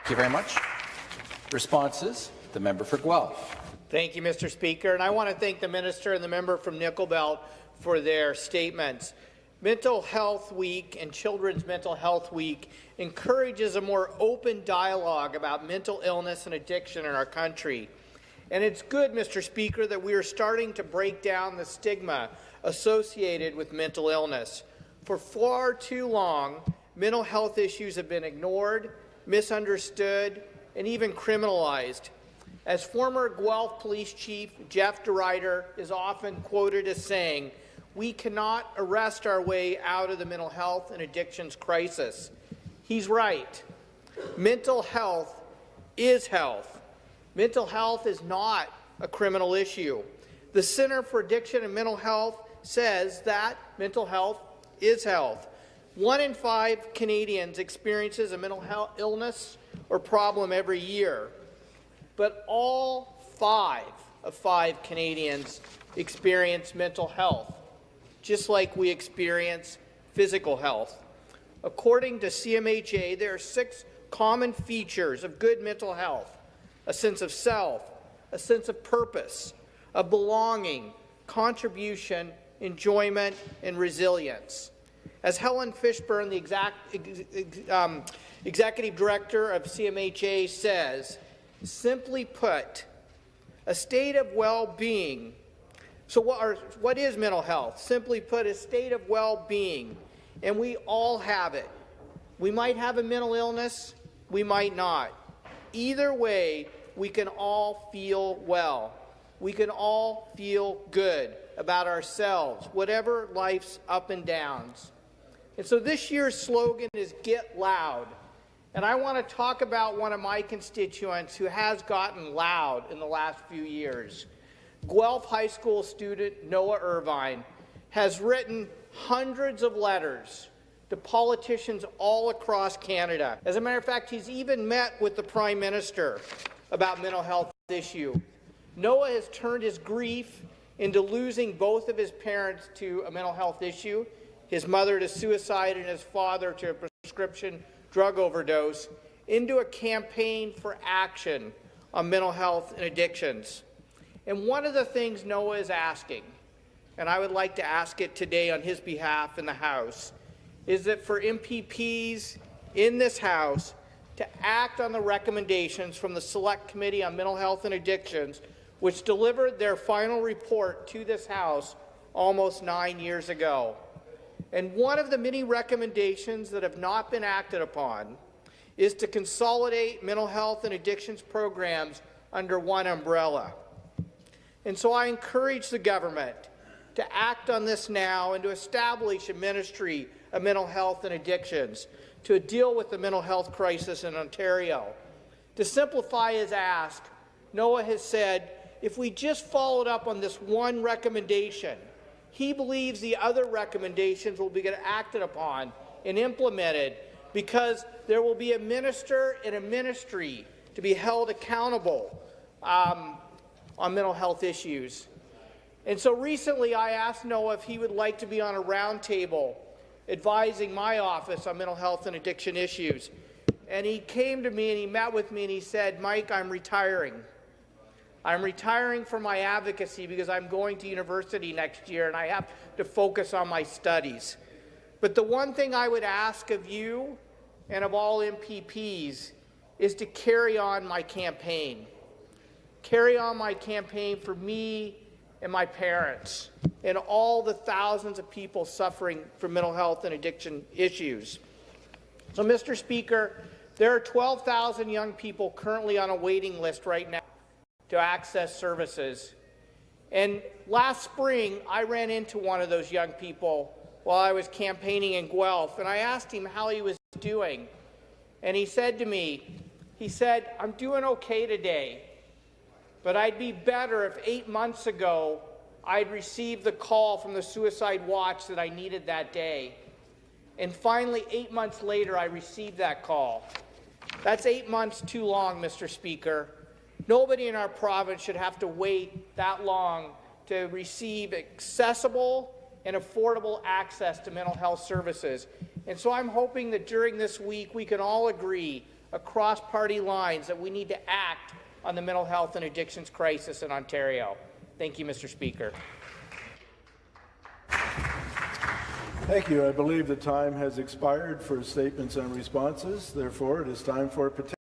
Thank you very much. Responses? The member for Guelph. Thank you, Mr. Speaker, and I want to thank the minister and the member from Nickel Belt for their statements. Mental Health Week and Children's Mental Health Week encourages a more open dialogue about mental illness and addiction in our country. And it's good, Mr. Speaker, that we are starting to break down the stigma associated with mental illness. For far too long, mental health issues have been ignored, misunderstood, and even criminalized. As former Guelph Police Chief Jeff DeRuyter is often quoted as saying, "We cannot arrest our way out of the mental health and addictions crisis." He's right. Mental health is health. Mental health is not a criminal issue. The Centre for Addiction and Mental Health says that mental health is health. 1 in 5 Canadians experiences a mental health illness or problem every year, but all 5 of 5 Canadians experience mental health, just like we experience physical health. According to CMHA, there are 6 common features of good mental health: a sense of self, a sense of purpose, a belonging, contribution, enjoyment, and resilience. As Helen Fishburne, the Executive Director of CMHA, says, simply put, a state of well-being. So what is mental health? Simply put, a state of well-being, and we all have it. We might have a mental illness, we might not. Either way, we can all feel well. We can all feel good about ourselves, whatever life's up and downs. And so this year's slogan is Get Loud. And I want to talk about one of my constituents who has gotten loud in the last few years. Guelph High School student Noah Irvine has written hundreds of letters to politicians all across Canada. As a matter of fact, he's even met with the Prime Minister about mental health issue. Noah has turned his grief into losing both of his parents to a mental health issue, his mother to suicide and his father to a prescription drug overdose, into a campaign for action on mental health and addictions. And one of the things Noah is asking, and I would like to ask it today on his behalf in the House, is that for MPPs in this House to act on the recommendations from the Select Committee on Mental Health and Addictions, which delivered their final report to this House almost 9 years ago. And one of the many recommendations that have not been acted upon is to consolidate mental health and addictions programs under one umbrella. And so I encourage the government to act on this now and to establish a Ministry of Mental Health and Addictions to deal with the mental health crisis in Ontario. To simplify his ask, Noah has said, if we just followed up on this one recommendation, he believes the other recommendations will be acted upon and implemented because there will be a minister and a ministry to be held accountable on mental health issues. And so recently I asked Noah if he would like to be on a roundtable advising my office on mental health and addiction issues. And he came to me and he met with me and he said, "Mike, I'm retiring. I'm retiring from my advocacy because I'm going to university next year and I have to focus on my studies. But the one thing I would ask of you and of all MPPs is to carry on my campaign. Carry on my campaign for me and my parents and all the thousands of people suffering from mental health and addiction issues." So, Mr. Speaker, there are 12,000 young people currently on a waiting list right now to access services. And last spring, I ran into one of those young people while I was campaigning in Guelph, and I asked him how he was doing. And he said to me, "I'm doing okay today, but I'd be better if 8 months ago I'd received the call from the Suicide Watch that I needed that day." And finally, 8 months later, I received that call. That's 8 months too long, Mr. Speaker. Nobody in our province should have to wait that long to receive accessible and affordable access to mental health services. And so I'm hoping that during this week we can all agree across party lines that we need to act on the mental health and addictions crisis in Ontario. Thank you, Mr. Speaker. Thank you. I believe the time has expired for statements and responses. Therefore, it is time for petitions.